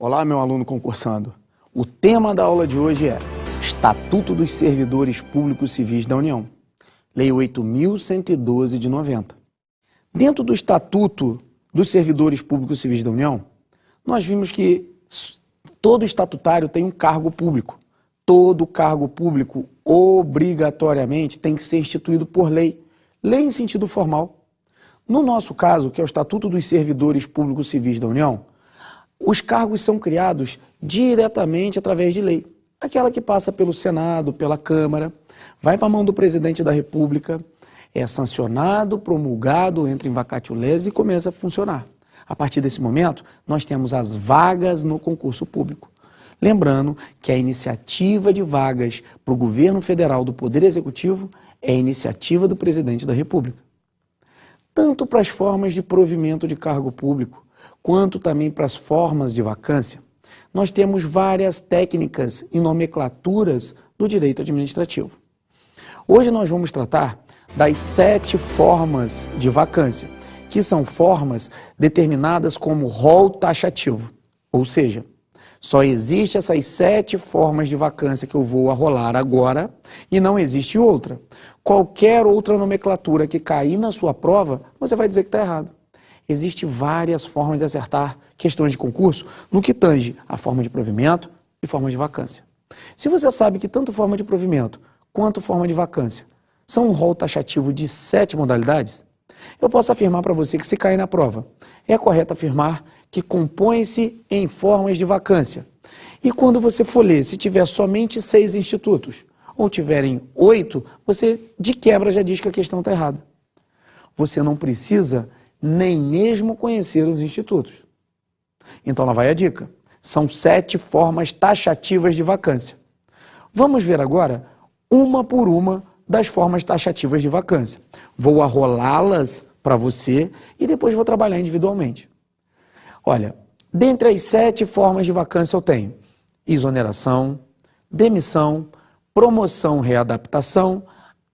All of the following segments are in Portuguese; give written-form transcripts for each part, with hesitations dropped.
Olá, meu aluno concursando. O tema da aula de hoje é Estatuto dos Servidores Públicos Civis da União, Lei 8.112 de 90. Dentro do Estatuto dos Servidores Públicos Civis da União, nós vimos que todo estatutário tem um cargo público. Todo cargo público, obrigatoriamente, tem que ser instituído por lei. Lei em sentido formal. No nosso caso, que é o Estatuto dos Servidores Públicos Civis da União, os cargos são criados diretamente através de lei. Aquela que passa pelo Senado, pela Câmara, vai para a mão do Presidente da República, é sancionado, promulgado, entra em vacatio legis e começa a funcionar. A partir desse momento, nós temos as vagas no concurso público. Lembrando que a iniciativa de vagas para o governo federal do Poder Executivo é iniciativa do Presidente da República. Tanto para as formas de provimento de cargo público, quanto também para as formas de vacância, nós temos várias técnicas e nomenclaturas do direito administrativo. Hoje nós vamos tratar das 7 formas de vacância, que são formas determinadas como rol taxativo, ou seja, só existe essas 7 formas de vacância que eu vou arrolar agora e não existe outra. Qualquer outra nomenclatura que cair na sua prova, você vai dizer que está errado. Existem várias formas de acertar questões de concurso no que tange a forma de provimento e forma de vacância. Se você sabe que tanto forma de provimento quanto forma de vacância são um rol taxativo de 7 modalidades, eu posso afirmar para você que se cair na prova, é correto afirmar que compõe-se em formas de vacância. E quando você for ler, se tiver somente 6 institutos, ou tiverem 8, você de quebra já diz que a questão está errada. Você não precisa nem mesmo conhecer os institutos. Então lá vai a dica. São 7 formas taxativas de vacância. Vamos ver agora, uma por uma, das formas taxativas de vacância. Vou arrolá-las para você e depois vou trabalhar individualmente. Olha, dentre as 7 formas de vacância eu tenho exoneração, demissão, promoção, readaptação,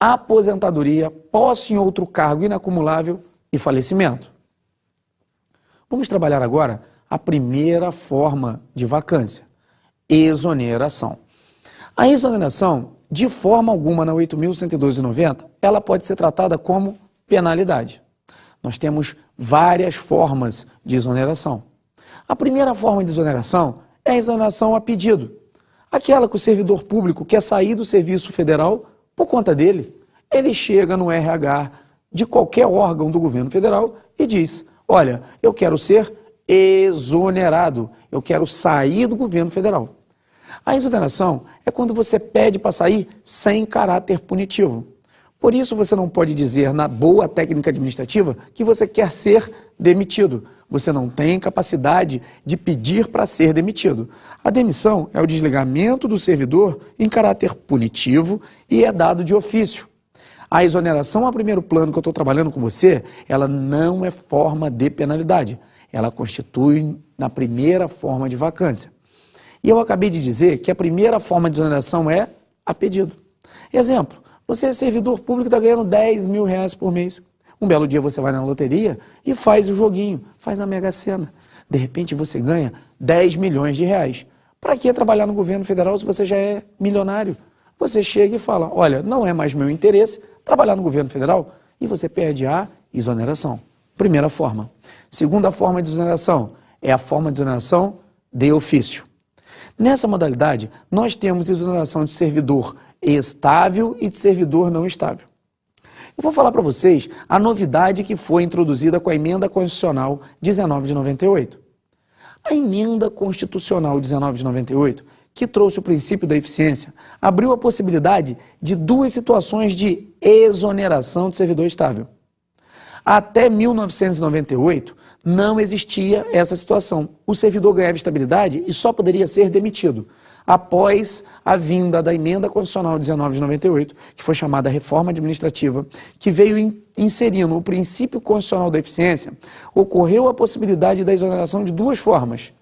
aposentadoria, posse em outro cargo inacumulável e falecimento. Vamos trabalhar agora a primeira forma de vacância, exoneração. A exoneração, de forma alguma, na 8.112/90, ela pode ser tratada como penalidade. Nós temos várias formas de exoneração. A primeira forma de exoneração é a exoneração a pedido. Aquela que o servidor público quer sair do serviço federal por conta dele. Ele chega no RH de qualquer órgão do governo federal e diz: olha, eu quero ser exonerado, eu quero sair do governo federal. A exoneração é quando você pede para sair sem caráter punitivo. Por isso você não pode dizer na boa técnica administrativa que você quer ser demitido. Você não tem capacidade de pedir para ser demitido. A demissão é o desligamento do servidor em caráter punitivo e é dado de ofício. A exoneração a primeiro plano que eu estou trabalhando com você, ela não é forma de penalidade. Ela constitui na primeira forma de vacância. E eu acabei de dizer que a primeira forma de exoneração é a pedido. Exemplo, você é servidor público e está ganhando 10 mil reais por mês. Um belo dia você vai na loteria e faz o joguinho, faz a Mega Sena. De repente você ganha 10 milhões de reais. Para que trabalhar no governo federal se você já é milionário? Você chega e fala, olha, não é mais meu interesse trabalhar no governo federal, e você perde a exoneração. Primeira forma. Segunda forma de exoneração é a forma de exoneração de ofício. Nessa modalidade, nós temos exoneração de servidor estável e de servidor não estável. Eu vou falar para vocês a novidade que foi introduzida com a Emenda Constitucional 19 de 98. A Emenda Constitucional 19 de 98, que trouxe o princípio da eficiência, abriu a possibilidade de 2 situações de exoneração de servidor estável. Até 1998, não existia essa situação. O servidor ganhava estabilidade e só poderia ser demitido após a vinda da Emenda Constitucional 19 de 98, que foi chamada Reforma Administrativa, que veio inserindo o princípio constitucional da eficiência. Ocorreu a possibilidade da exoneração de 2 formas.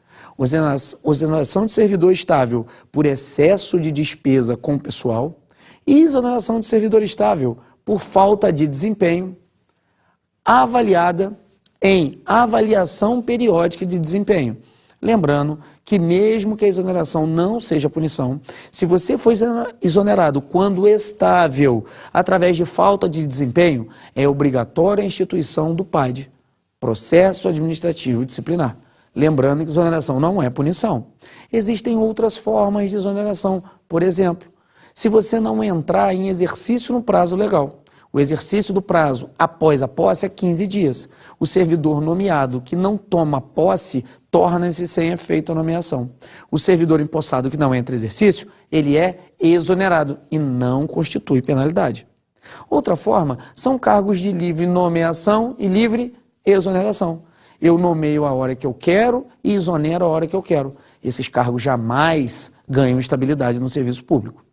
Exoneração de servidor estável por excesso de despesa com o pessoal e exoneração de servidor estável por falta de desempenho avaliada em avaliação periódica de desempenho. Lembrando que mesmo que a exoneração não seja punição, se você foi exonerado quando estável através de falta de desempenho, é obrigatória a instituição do PAD, processo administrativo disciplinar. Lembrando que exoneração não é punição. Existem outras formas de exoneração. Por exemplo, se você não entrar em exercício no prazo legal. O exercício do prazo após a posse é 15 dias. O servidor nomeado que não toma posse torna-se sem efeito a nomeação. O servidor empossado que não entra em exercício, ele é exonerado e não constitui penalidade. Outra forma são cargos de livre nomeação e livre exoneração. Eu nomeio a hora que eu quero e exonero a hora que eu quero. Esses cargos jamais ganham estabilidade no serviço público.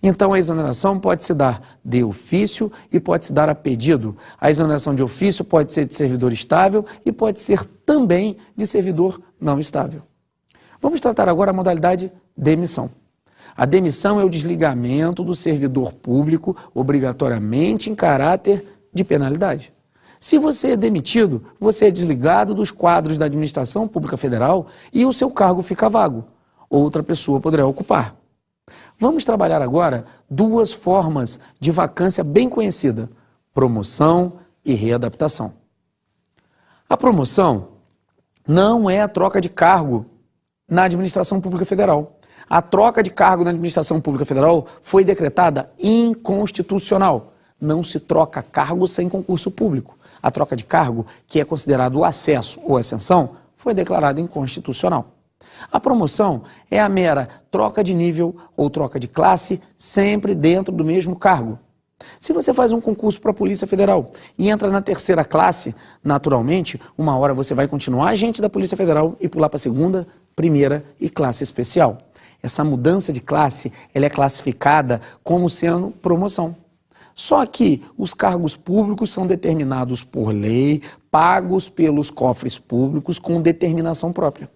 Então, a exoneração pode se dar de ofício e pode se dar a pedido. A exoneração de ofício pode ser de servidor estável e pode ser também de servidor não estável. Vamos tratar agora a modalidade demissão. A demissão é o desligamento do servidor público obrigatoriamente em caráter de penalidade. Se você é demitido, você é desligado dos quadros da administração pública federal e o seu cargo fica vago. Outra pessoa poderá ocupar. Vamos trabalhar agora duas formas de vacância bem conhecida: promoção e readaptação. A promoção não é a troca de cargo na administração pública federal. A troca de cargo na administração pública federal foi decretada inconstitucional. Não se troca cargo sem concurso público. A troca de cargo, que é considerado o acesso ou ascensão, foi declarada inconstitucional. A promoção é a mera troca de nível ou troca de classe, sempre dentro do mesmo cargo. Se você faz um concurso para a Polícia Federal e entra na terceira classe, naturalmente, uma hora você vai continuar agente da Polícia Federal e pular para a segunda, primeira e classe especial. Essa mudança de classe, ela é classificada como sendo promoção. Só que os cargos públicos são determinados por lei, pagos pelos cofres públicos com determinação própria.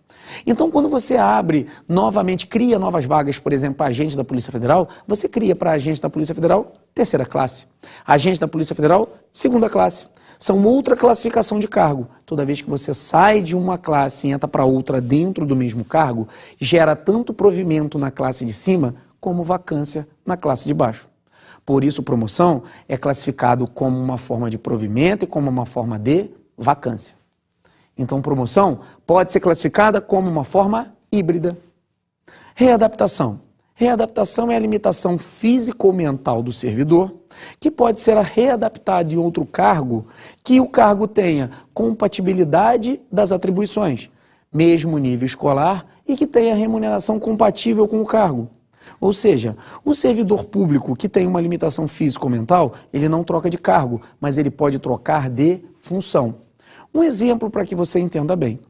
Então, quando você abre novamente, cria novas vagas, por exemplo, para agente da Polícia Federal, você cria para agente da Polícia Federal terceira classe. Agente da Polícia Federal, segunda classe. São outra classificação de cargo. Toda vez que você sai de uma classe e entra para outra dentro do mesmo cargo, gera tanto provimento na classe de cima como vacância na classe de baixo. Por isso, promoção é classificado como uma forma de provimento e como uma forma de vacância. Então, promoção pode ser classificada como uma forma híbrida. Readaptação. Readaptação é a limitação física ou mental do servidor, que pode ser readaptado em outro cargo, que o cargo tenha compatibilidade das atribuições, mesmo nível escolar, e que tenha remuneração compatível com o cargo. Ou seja, o servidor público que tem uma limitação física ou mental, ele não troca de cargo, mas ele pode trocar de função. Um exemplo para que você entenda bem.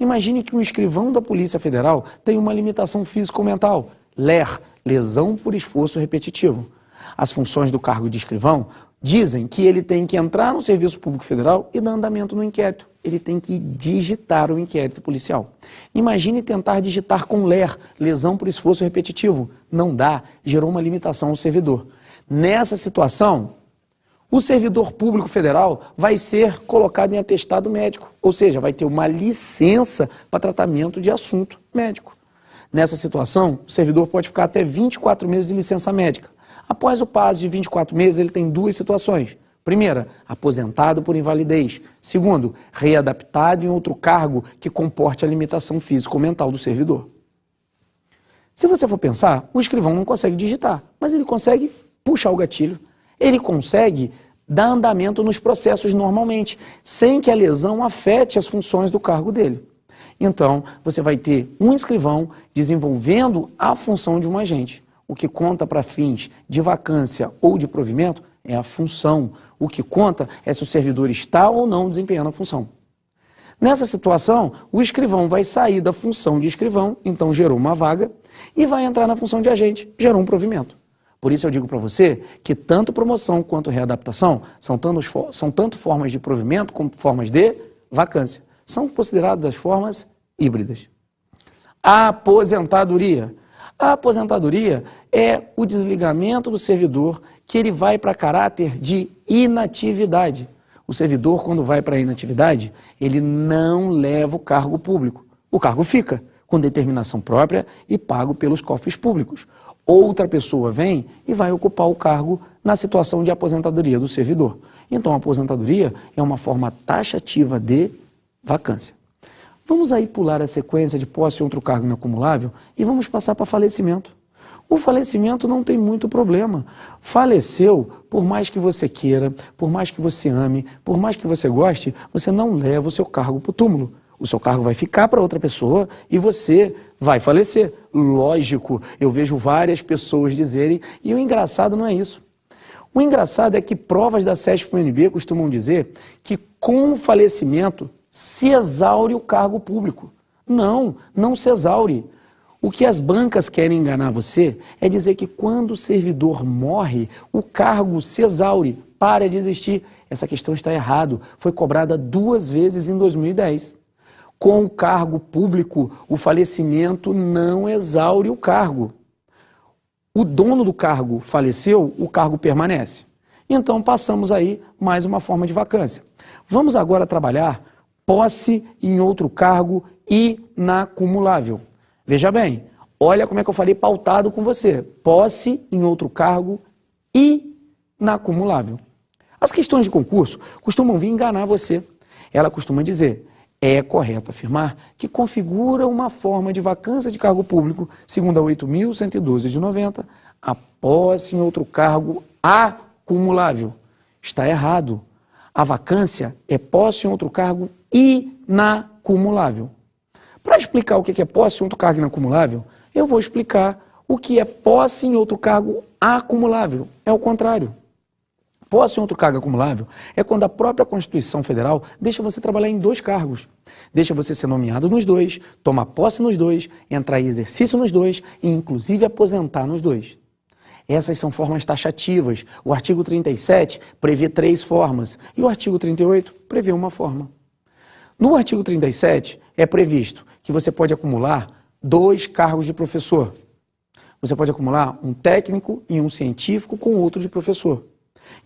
Imagine que um escrivão da Polícia Federal tem uma limitação física ou mental, LER, lesão por esforço repetitivo. As funções do cargo de escrivão dizem que ele tem que entrar no Serviço Público Federal e dar andamento no inquérito. Ele tem que digitar o inquérito policial. Imagine tentar digitar com LER, lesão por esforço repetitivo. Não dá, gerou uma limitação ao servidor. Nessa situação, o servidor público federal vai ser colocado em atestado médico, ou seja, vai ter uma licença para tratamento de assunto médico. Nessa situação, o servidor pode ficar até 24 meses de licença médica. Após o prazo de 24 meses, ele tem duas situações. Primeira, aposentado por invalidez. Segundo, readaptado em outro cargo que comporte a limitação física ou mental do servidor. Se você for pensar, o escrivão não consegue digitar, mas ele consegue puxar o gatilho. Ele consegue dar andamento nos processos normalmente, sem que a lesão afete as funções do cargo dele. Então, você vai ter um escrivão desenvolvendo a função de um agente. O que conta para fins de vacância ou de provimento é a função. O que conta é se o servidor está ou não desempenhando a função. Nessa situação, o escrivão vai sair da função de escrivão, então gerou uma vaga, e vai entrar na função de agente, gerou um provimento. Por isso eu digo para você que tanto promoção quanto readaptação são tanto formas de provimento como formas de vacância. São consideradas as formas híbridas. A aposentadoria. A aposentadoria é o desligamento do servidor que ele vai para caráter de inatividade. O servidor, quando vai para a inatividade, ele não leva o cargo público. O cargo fica. com determinação própria e pago pelos cofres públicos. Outra pessoa vem e vai ocupar o cargo na situação de aposentadoria do servidor. Então, a aposentadoria é uma forma taxativa de vacância. Vamos aí pular a sequência de posse em outro cargo inacumulável e vamos passar para falecimento. O falecimento não tem muito problema. Faleceu, por mais que você queira, por mais que você ame, por mais que você goste, você não leva o seu cargo para o túmulo. O seu cargo vai ficar para outra pessoa e você vai falecer. Lógico, eu vejo várias pessoas dizerem, e o engraçado não é isso. O engraçado é que provas da CESP-UNB costumam dizer que com o falecimento se exaure o cargo público. Não, não se exaure. O que as bancas querem enganar você é dizer que quando o servidor morre, o cargo se exaure, para de existir. Essa questão está errada. Foi cobrada 2 vezes em 2010. Com o cargo público, o falecimento não exaure o cargo. O dono do cargo faleceu, o cargo permanece. Então passamos aí mais uma forma de vacância. Vamos agora trabalhar posse em outro cargo inacumulável. Veja bem, olha como é que eu falei pautado com você. Posse em outro cargo inacumulável. As questões de concurso costumam vir enganar você. Ela costuma dizer, é correto afirmar que configura uma forma de vacância de cargo público, segundo a 8.112 de 90, a posse em outro cargo acumulável. Está errado. A vacância é posse em outro cargo inacumulável. Para explicar o que é posse em outro cargo inacumulável, eu vou explicar o que é posse em outro cargo acumulável. É o contrário. Posse em outro cargo acumulável é quando a própria Constituição Federal deixa você trabalhar em 2 cargos. Deixa você ser nomeado nos 2, tomar posse nos 2, entrar em exercício nos 2 e inclusive aposentar nos 2. Essas são formas taxativas. O artigo 37 prevê 3 formas e o artigo 38 prevê uma forma. No artigo 37 é previsto que você pode acumular 2 cargos de professor. Você pode acumular um técnico e um científico com outro de professor.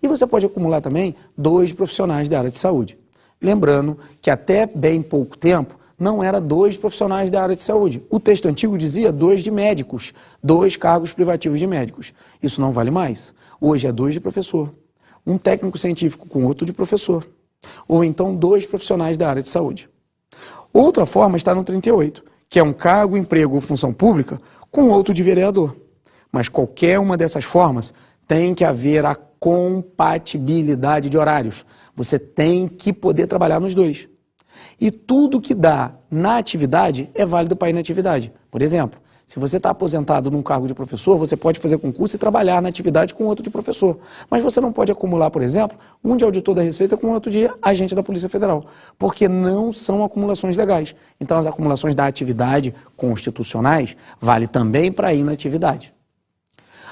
E você pode acumular também 2 profissionais da área de saúde. Lembrando que até bem pouco tempo não era 2 profissionais da área de saúde. O texto antigo dizia 2 de médicos, 2 cargos privativos de médicos. Isso não vale mais. Hoje é 2 de professor, um técnico científico com outro de professor. Ou então 2 profissionais da área de saúde. Outra forma está no 38, que é um cargo, emprego ou função pública com outro de vereador. Mas qualquer uma dessas formas tem que haver a compatibilidade de horários. Você tem que poder trabalhar nos 2. E tudo que dá na atividade é válido para a inatividade. Por exemplo, se você está aposentado num cargo de professor, você pode fazer concurso e trabalhar na atividade com outro de professor. Mas você não pode acumular, por exemplo, um de auditor da Receita com outro de agente da Polícia Federal, porque não são acumulações legais. Então, as acumulações da atividade constitucionais vale também para a inatividade.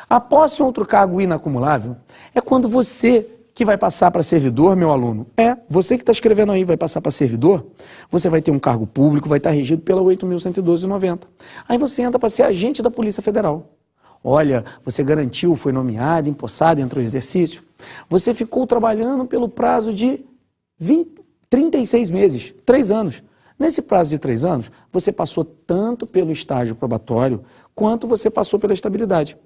A posse em outro cargo inacumulável é quando você que vai passar para servidor, meu aluno, você que está escrevendo aí vai passar para servidor, você vai ter um cargo público, vai estar regido pela 8.112 de 90. Aí você entra para ser agente da Polícia Federal. Olha, você garantiu, foi nomeado, empossado, entrou em exercício. Você ficou trabalhando pelo prazo de 36 meses, 3 anos. Nesse prazo de 3 anos, você passou tanto pelo estágio probatório, quanto você passou pela estabilidade.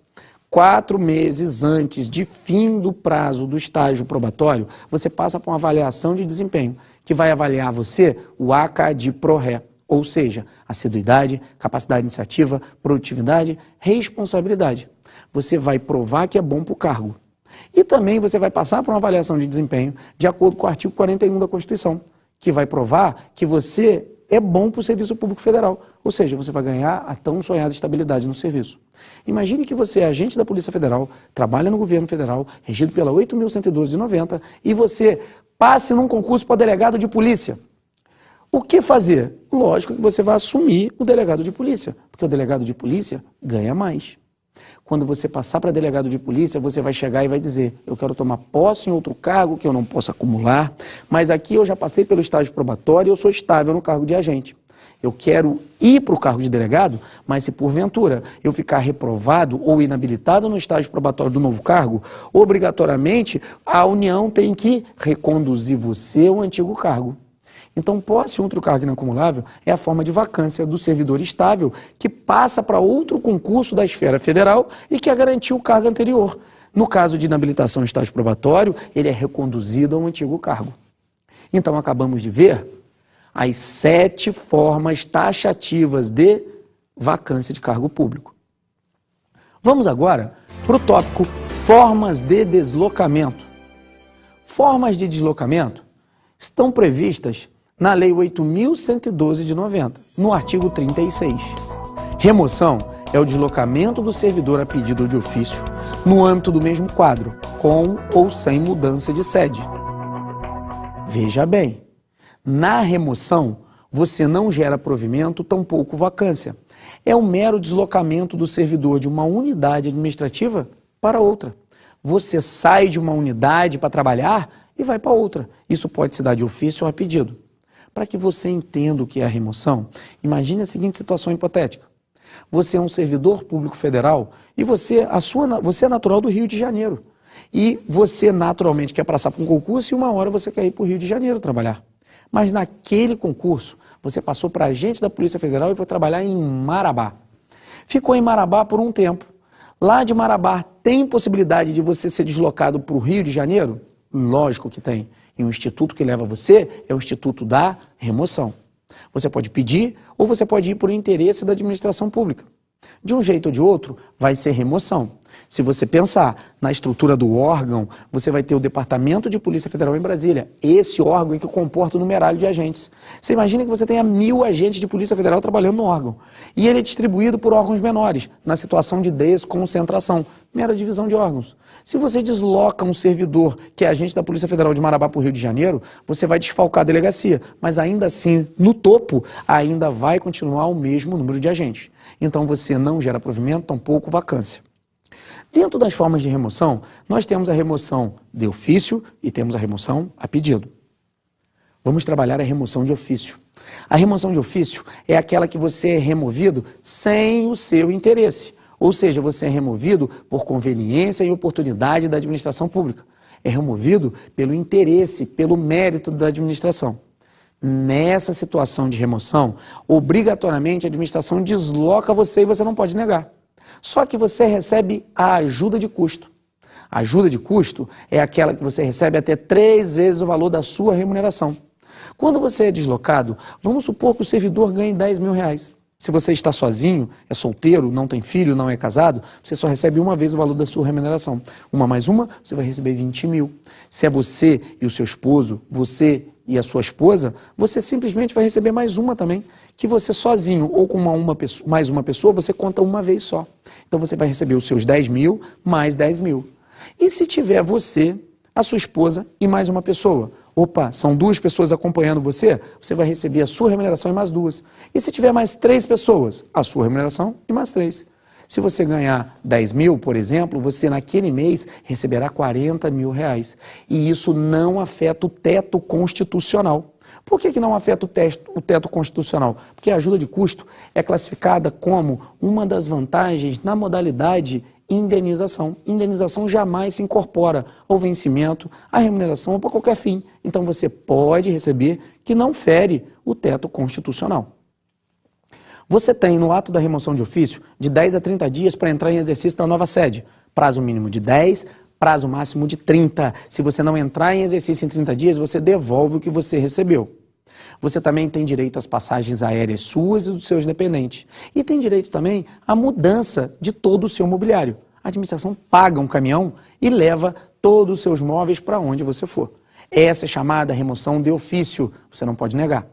4 meses antes de fim do prazo do estágio probatório, você passa por uma avaliação de desempenho, que vai avaliar você o ACAD-PRORRE, ou seja, assiduidade, capacidade iniciativa, produtividade, responsabilidade. Você vai provar que é bom para o cargo. E também você vai passar por uma avaliação de desempenho de acordo com o artigo 41 da Constituição, que vai provar que você é bom para o Serviço Público Federal, ou seja, você vai ganhar a tão sonhada estabilidade no serviço. Imagine que você é agente da Polícia Federal, trabalha no governo federal, regido pela 8.112 de 90, e você passe num concurso para delegado de polícia. O que fazer? Lógico que você vai assumir o delegado de polícia, porque o delegado de polícia ganha mais. Quando você passar para delegado de polícia, você vai chegar e vai dizer, eu quero tomar posse em outro cargo que eu não posso acumular, mas aqui eu já passei pelo estágio probatório e eu sou estável no cargo de agente. Eu quero ir para o cargo de delegado, mas se porventura eu ficar reprovado ou inabilitado no estágio probatório do novo cargo, obrigatoriamente a União tem que reconduzir você ao antigo cargo. Então, posse em outro cargo inacumulável é a forma de vacância do servidor estável que passa para outro concurso da esfera federal e que garantiu o cargo anterior. No caso de inabilitação em estágio probatório, ele é reconduzido ao antigo cargo. Então, acabamos de ver as 7 formas taxativas de vacância de cargo público. Vamos agora para o tópico formas de deslocamento. Formas de deslocamento estão previstas na Lei 8.112 de 90, no artigo 36. Remoção é o deslocamento do servidor a pedido de ofício no âmbito do mesmo quadro, com ou sem mudança de sede. Veja bem, na remoção você não gera provimento, tampouco vacância. É um mero deslocamento do servidor de uma unidade administrativa para outra. Você sai de uma unidade para trabalhar e vai para outra. Isso pode se dar de ofício ou a pedido. Para que você entenda o que é a remoção, imagine a seguinte situação hipotética. Você é um servidor público federal e você é natural do Rio de Janeiro. E você naturalmente quer passar por um concurso e uma hora você quer ir para o Rio de Janeiro trabalhar. Mas naquele concurso, você passou para agente da Polícia Federal e foi trabalhar em Marabá. Ficou em Marabá por um tempo. Lá de Marabá, tem possibilidade de você ser deslocado para o Rio de Janeiro? Lógico que tem. E o instituto que leva você é o Instituto da Remoção. Você pode pedir ou você pode ir por interesse da administração pública. De um jeito ou de outro, vai ser remoção. Se você pensar na estrutura do órgão, você vai ter o Departamento de Polícia Federal em Brasília. Esse órgão é que comporta o numerário de agentes. Você imagina que você tenha 1.000 agentes de Polícia Federal trabalhando no órgão. E ele é distribuído por órgãos menores, na situação de desconcentração, mera divisão de órgãos. Se você desloca um servidor que é agente da Polícia Federal de Marabá para o Rio de Janeiro, você vai desfalcar a delegacia, mas ainda assim, no topo, ainda vai continuar o mesmo número de agentes. Então você não gera provimento, tampouco vacância. Dentro das formas de remoção, nós temos a remoção de ofício e temos a remoção a pedido. Vamos trabalhar a remoção de ofício. A remoção de ofício é aquela que você é removido sem o seu interesse. Ou seja, você é removido por conveniência e oportunidade da administração pública. É removido pelo interesse, pelo mérito da administração. Nessa situação de remoção, obrigatoriamente a administração desloca você e você não pode negar. Só que você recebe a ajuda de custo. A ajuda de custo é aquela que você recebe até 3 vezes o valor da sua remuneração. Quando você é deslocado, vamos supor que o servidor ganhe R$10.000. Se você está sozinho, é solteiro, não tem filho, não é casado, você só recebe uma vez o valor da sua remuneração. Uma mais uma, você vai receber 20.000. Se é você e o seu esposo, você e a sua esposa, você simplesmente vai receber mais uma também, que você sozinho ou com mais uma pessoa, você conta uma vez só. Então você vai receber os seus 10.000 mais 10.000. E se tiver você, a sua esposa e mais uma pessoa? Opa, são 2 pessoas acompanhando você, você vai receber a sua remuneração e mais 2. E se tiver mais 3 pessoas, a sua remuneração e mais 3. Se você ganhar 10.000, por exemplo, você naquele mês receberá R$40.000. E isso não afeta o teto constitucional. Por que não afeta o teto constitucional? Porque a ajuda de custo é classificada como uma das vantagens na modalidade indenização. Indenização jamais se incorpora ao vencimento, à remuneração ou para qualquer fim. Então você pode receber que não fere o teto constitucional. Você tem no ato da remoção de ofício de 10 a 30 dias para entrar em exercício na nova sede. Prazo mínimo de 10, prazo máximo de 30. Se você não entrar em exercício em 30 dias, você devolve o que você recebeu. Você também tem direito às passagens aéreas suas e dos seus dependentes. E tem direito também à mudança de todo o seu mobiliário. A administração paga um caminhão e leva todos os seus móveis para onde você for. Essa é chamada remoção de ofício, você não pode negar.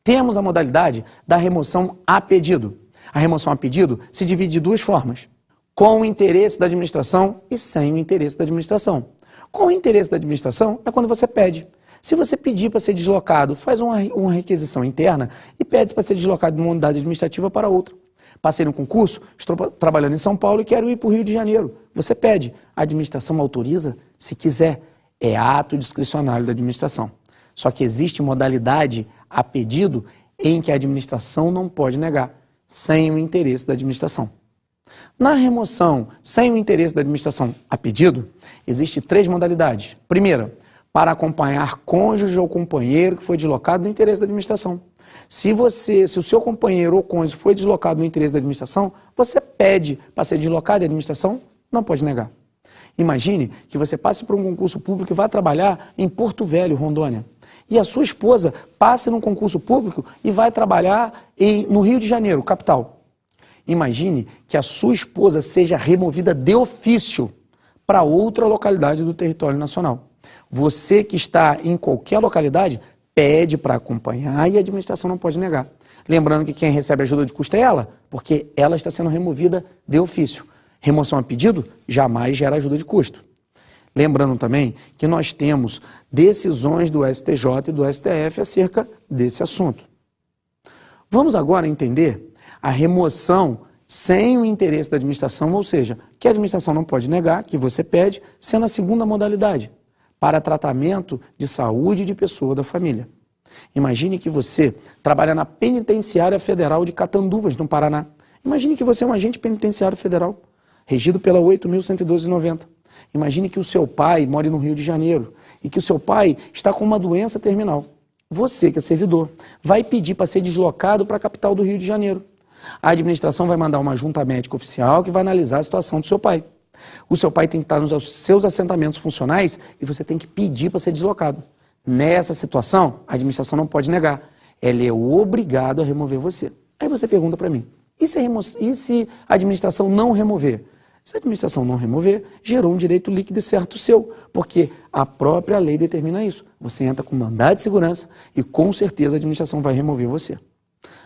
Temos a modalidade da remoção a pedido. A remoção a pedido se divide de 2 formas. Com o interesse da administração e sem o interesse da administração. Com o interesse da administração é quando você pede. Se você pedir para ser deslocado, faz uma requisição interna e pede para ser deslocado de uma unidade administrativa para outra. Passei no concurso, estou trabalhando em São Paulo e quero ir para o Rio de Janeiro. Você pede, a administração autoriza, se quiser. É ato discricionário da administração. Só que existe modalidade a pedido em que a administração não pode negar, sem o interesse da administração. Na remoção sem o interesse da administração a pedido, existem 3 modalidades. Primeira, para acompanhar cônjuge ou companheiro que foi deslocado no interesse da administração. Se o seu companheiro ou cônjuge foi deslocado no interesse da administração, você pede para ser deslocado e a administração não pode negar. Imagine que você passe por um concurso público e vá trabalhar em Porto Velho, Rondônia. E a sua esposa passe num concurso público e vai trabalhar no Rio de Janeiro, capital. Imagine que a sua esposa seja removida de ofício para outra localidade do território nacional. Você que está em qualquer localidade pede para acompanhar e a administração não pode negar. Lembrando que quem recebe ajuda de custo é ela, porque ela está sendo removida de ofício. Remoção a pedido jamais gera ajuda de custo. Lembrando também que nós temos decisões do STJ e do STF acerca desse assunto. Vamos agora entender a remoção sem o interesse da administração, ou seja, que a administração não pode negar, que você pede, sendo a segunda modalidade, para tratamento de saúde de pessoa da família. Imagine que você trabalha na Penitenciária Federal de Catanduvas, no Paraná. Imagine que você é um agente penitenciário federal, regido pela 8.112/90. Imagine que o seu pai mora no Rio de Janeiro e que o seu pai está com uma doença terminal. Você, que é servidor, vai pedir para ser deslocado para a capital do Rio de Janeiro. A administração vai mandar uma junta médica oficial que vai analisar a situação do seu pai. O seu pai tem que estar nos seus assentamentos funcionais e você tem que pedir para ser deslocado. Nessa situação, a administração não pode negar. Ela é obrigada a remover você. Aí você pergunta para mim, e se a administração não remover? Se a administração não remover, gerou um direito líquido e certo seu, porque a própria lei determina isso. Você entra com mandado de segurança e com certeza a administração vai remover você.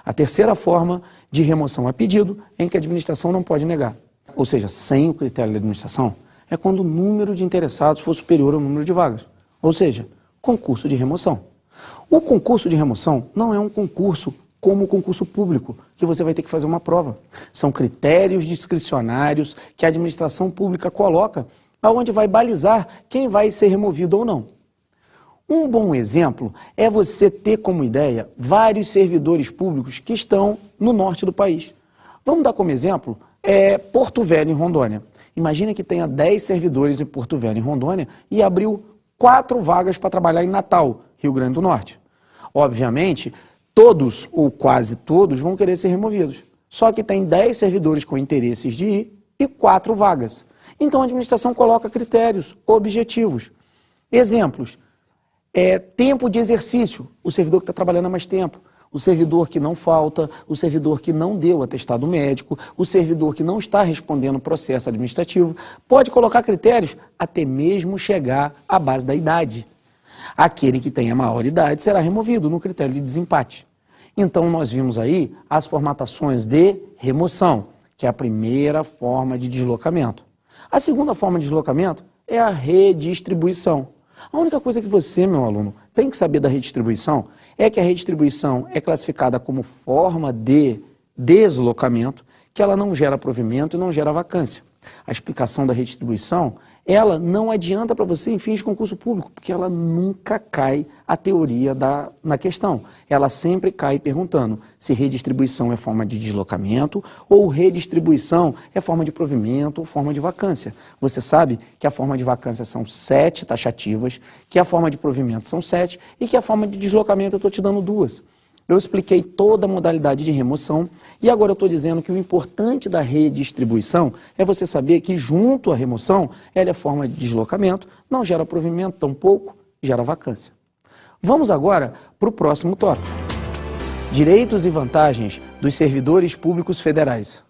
A terceira forma de remoção a pedido é em que a administração não pode negar. Ou seja, sem o critério da administração, é quando o número de interessados for superior ao número de vagas. Ou seja, concurso de remoção. O concurso de remoção não é um concurso como o concurso público, que você vai ter que fazer uma prova. São critérios discricionários que a administração pública coloca, aonde vai balizar quem vai ser removido ou não. Um bom exemplo é você ter como ideia vários servidores públicos que estão no norte do país. Vamos dar como exemplo Porto Velho, em Rondônia. Imagina que tenha 10 servidores em Porto Velho, em Rondônia, e abriu 4 vagas para trabalhar em Natal, Rio Grande do Norte. Obviamente, todos ou quase todos vão querer ser removidos. Só que tem 10 servidores com interesses de ir e 4 vagas. Então a administração coloca critérios objetivos. Exemplos. Tempo de exercício, o servidor que está trabalhando há mais tempo, o servidor que não falta, o servidor que não deu atestado médico, o servidor que não está respondendo processo administrativo, pode colocar critérios até mesmo chegar à base da idade. Aquele que tenha maior idade será removido no critério de desempate. Então nós vimos aí as formatações de remoção, que é a primeira forma de deslocamento. A segunda forma de deslocamento é a redistribuição. A única coisa que você, meu aluno, tem que saber da redistribuição é que a redistribuição é classificada como forma de deslocamento, que ela não gera provimento e não gera vacância. A explicação da redistribuição, ela não adianta para você em fins de concurso público, porque ela nunca cai a teoria na questão. Ela sempre cai perguntando se redistribuição é forma de deslocamento ou redistribuição é forma de provimento ou forma de vacância. Você sabe que a forma de vacância são 7 taxativas, que a forma de provimento são 7 e que a forma de deslocamento eu estou te dando 2. Eu expliquei toda a modalidade de remoção e agora eu estou dizendo que o importante da redistribuição é você saber que junto à remoção, ela é forma de deslocamento, não gera provimento, tampouco gera vacância. Vamos agora para o próximo tópico. Direitos e vantagens dos servidores públicos federais.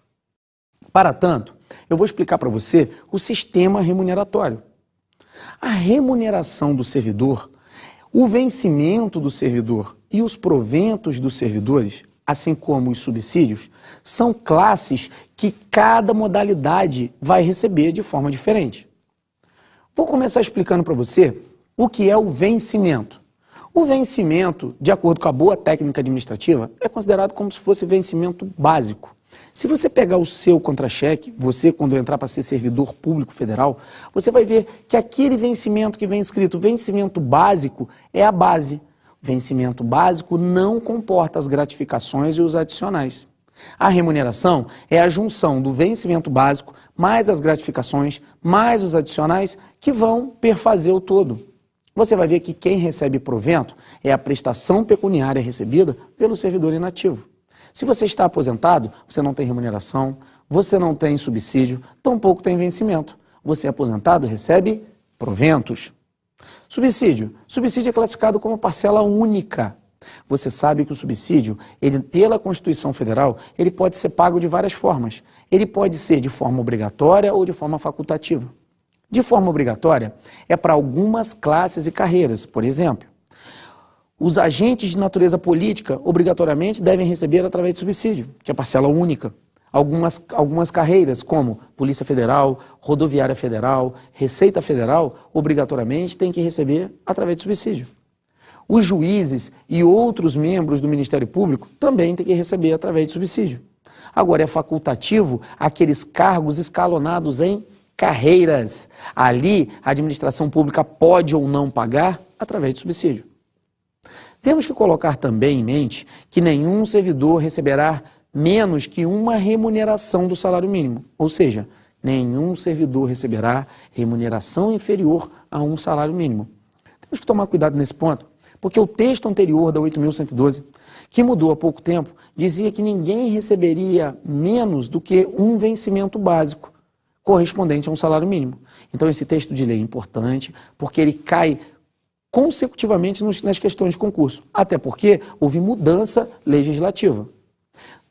Para tanto, eu vou explicar para você o sistema remuneratório. A remuneração do servidor, o vencimento do servidor e os proventos dos servidores, assim como os subsídios, são classes que cada modalidade vai receber de forma diferente. Vou começar explicando para você o que é o vencimento. O vencimento, de acordo com a boa técnica administrativa, é considerado como se fosse vencimento básico. Se você pegar o seu contra-cheque, você quando entrar para ser servidor público federal, você vai ver que aquele vencimento que vem escrito vencimento básico é a base. Vencimento básico não comporta as gratificações e os adicionais. A remuneração é a junção do vencimento básico mais as gratificações mais os adicionais que vão perfazer o todo. você vai ver que quem recebe provento é a prestação pecuniária recebida pelo servidor inativo. Se você está aposentado, você não tem remuneração, você não tem subsídio, tampouco tem vencimento. Você é aposentado, recebe proventos. Subsídio. Subsídio é classificado como parcela única. Você sabe que o subsídio, pela Constituição Federal, ele pode ser pago de várias formas. Ele pode ser de forma obrigatória ou de forma facultativa. De forma obrigatória é para algumas classes e carreiras. Por exemplo, os agentes de natureza política obrigatoriamente devem receber através de subsídio, que é parcela única. Algumas carreiras, como Polícia Federal, Rodoviária Federal, Receita Federal, obrigatoriamente têm que receber através de subsídio. Os juízes e outros membros do Ministério Público também têm que receber através de subsídio. Agora, é facultativo aqueles cargos escalonados em carreiras. Ali, a administração pública pode ou não pagar através de subsídio. Temos que colocar também em mente que nenhum servidor receberá menos que uma remuneração do salário mínimo, ou seja, nenhum servidor receberá remuneração inferior a um salário mínimo. Temos que tomar cuidado nesse ponto, porque o texto anterior da 8.112, que mudou há pouco tempo, dizia que ninguém receberia menos do que um vencimento básico, correspondente a um salário mínimo. Então esse texto de lei é importante, porque ele cai consecutivamente nas questões de concurso, até porque houve mudança legislativa.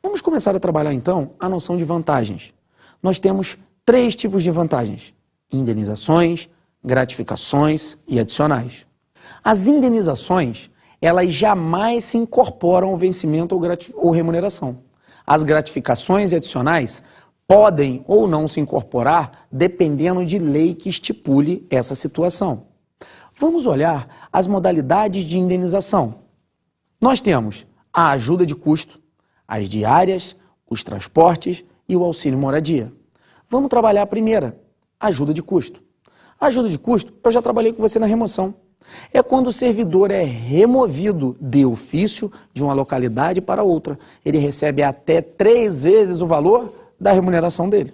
Vamos começar a trabalhar então a noção de vantagens. Nós temos 3 tipos de vantagens: indenizações, gratificações e adicionais. As indenizações, elas jamais se incorporam ao vencimento ou remuneração. As gratificações e adicionais podem ou não se incorporar dependendo de lei que estipule essa situação. Vamos olhar as modalidades de indenização. Nós temos a ajuda de custo, as diárias, os transportes e o auxílio moradia. Vamos trabalhar a primeira, ajuda de custo. Ajuda de custo, eu já trabalhei com você na remoção. É quando o servidor é removido de ofício de uma localidade para outra. Ele recebe até 3 vezes o valor da remuneração dele.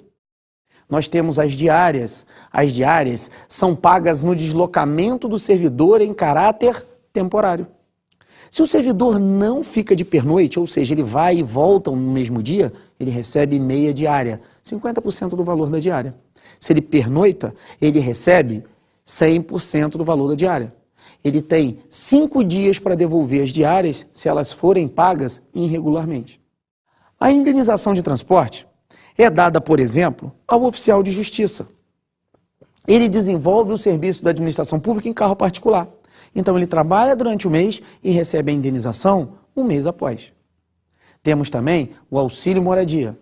Nós temos as diárias. As diárias são pagas no deslocamento do servidor em caráter temporário. Se o servidor não fica de pernoite, ou seja, ele vai e volta no mesmo dia, ele recebe meia diária, 50% do valor da diária. Se ele pernoita, ele recebe 100% do valor da diária. Ele tem 5 dias para devolver as diárias se elas forem pagas irregularmente. A indenização de transporte é dada, por exemplo, ao oficial de justiça. Ele desenvolve o serviço da administração pública em carro particular. Então ele trabalha durante o mês e recebe a indenização um mês após. Temos também o auxílio moradia.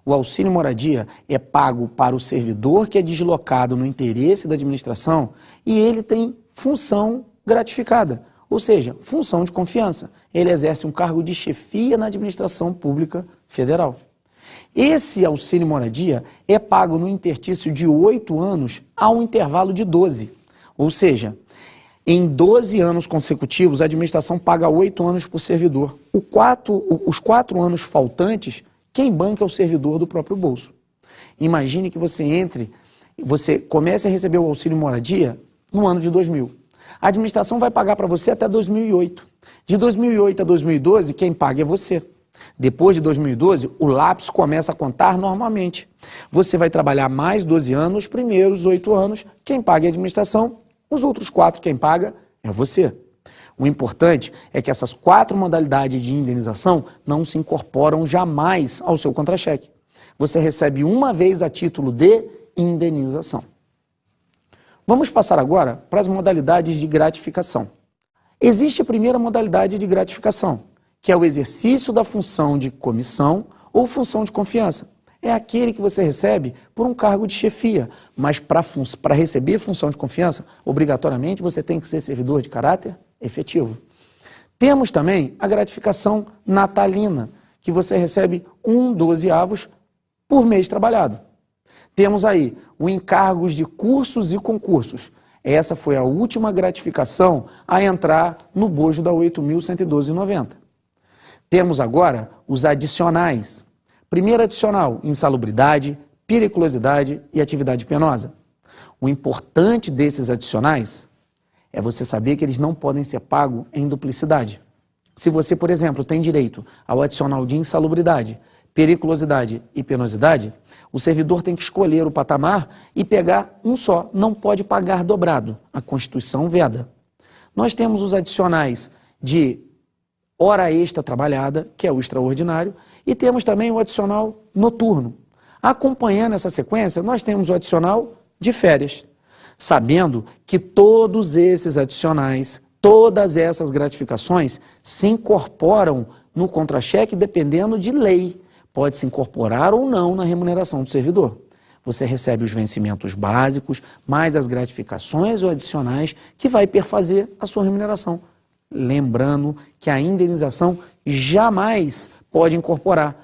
O auxílio moradia é pago para o servidor que é deslocado no interesse da administração e ele tem função gratificada, ou seja, função de confiança. Ele exerce um cargo de chefia na administração pública federal. Esse auxílio moradia é pago no interstício de 8 anos a um intervalo de 12, ou seja, em 12 anos consecutivos, a administração paga 8 anos por servidor. Os 4 anos faltantes, quem banca é o servidor do próprio bolso. Imagine que você comece a receber o auxílio moradia no ano de 2000. A administração vai pagar para você até 2008. De 2008 a 2012, quem paga é você. Depois de 2012, o lapso começa a contar normalmente. Você vai trabalhar mais 12 anos, os primeiros 8 anos, quem paga é a administração. Os outros 4, quem paga é você. O importante é que essas 4 modalidades de indenização não se incorporam jamais ao seu contra-cheque. Você recebe uma vez a título de indenização. Vamos passar agora para as modalidades de gratificação. Existe a primeira modalidade de gratificação, que é o exercício da função de comissão ou função de confiança. É aquele que você recebe por um cargo de chefia, mas para receber função de confiança, obrigatoriamente você tem que ser servidor de caráter efetivo. Temos também a gratificação natalina, que você recebe 1/12 por mês trabalhado. Temos aí o encargos de cursos e concursos. Essa foi a última gratificação a entrar no bojo da 8.112,90. Temos agora os adicionais. Primeiro adicional, insalubridade, periculosidade e atividade penosa. O importante desses adicionais é você saber que eles não podem ser pagos em duplicidade. Se você, por exemplo, tem direito ao adicional de insalubridade, periculosidade e penosidade, o servidor tem que escolher o patamar e pegar um só, não pode pagar dobrado. A Constituição veda. Nós temos os adicionais de hora extra trabalhada, que é o extraordinário, e temos também o adicional noturno. Acompanhando essa sequência, nós temos o adicional de férias, sabendo que todos esses adicionais, todas essas gratificações se incorporam no contra-cheque dependendo de lei. Pode se incorporar ou não na remuneração do servidor. Você recebe os vencimentos básicos, mais as gratificações ou adicionais que vai perfazer a sua remuneração. Lembrando que a indenização jamais pode incorporar.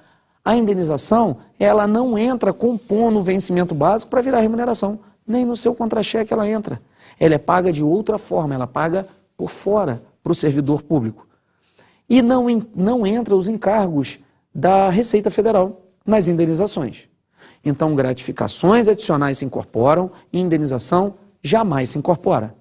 A indenização, ela não entra compondo o vencimento básico para virar remuneração. Nem no seu contra-cheque ela entra. Ela é paga de outra forma, ela paga por fora para o servidor público. E não entra os encargos da Receita Federal nas indenizações. Então, gratificações adicionais se incorporam e indenização jamais se incorpora.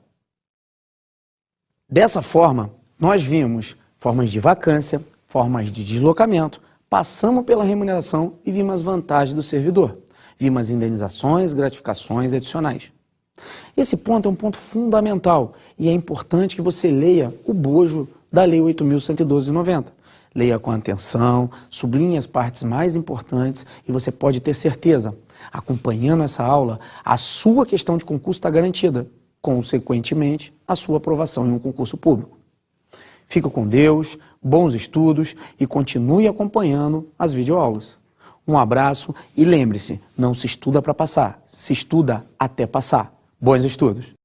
Dessa forma, nós vimos formas de vacância, formas de deslocamento, passamos pela remuneração e vimos as vantagens do servidor. Vimos as indenizações, gratificações adicionais. Esse ponto é um ponto fundamental e é importante que você leia o bojo da Lei 8.112 de 90. Leia com atenção, sublinhe as partes mais importantes e você pode ter certeza, acompanhando essa aula, a sua questão de concurso está garantida, consequentemente, a sua aprovação em um concurso público. Fica com Deus, bons estudos e continue acompanhando as videoaulas. Um abraço e lembre-se, não se estuda para passar, se estuda até passar. Bons estudos!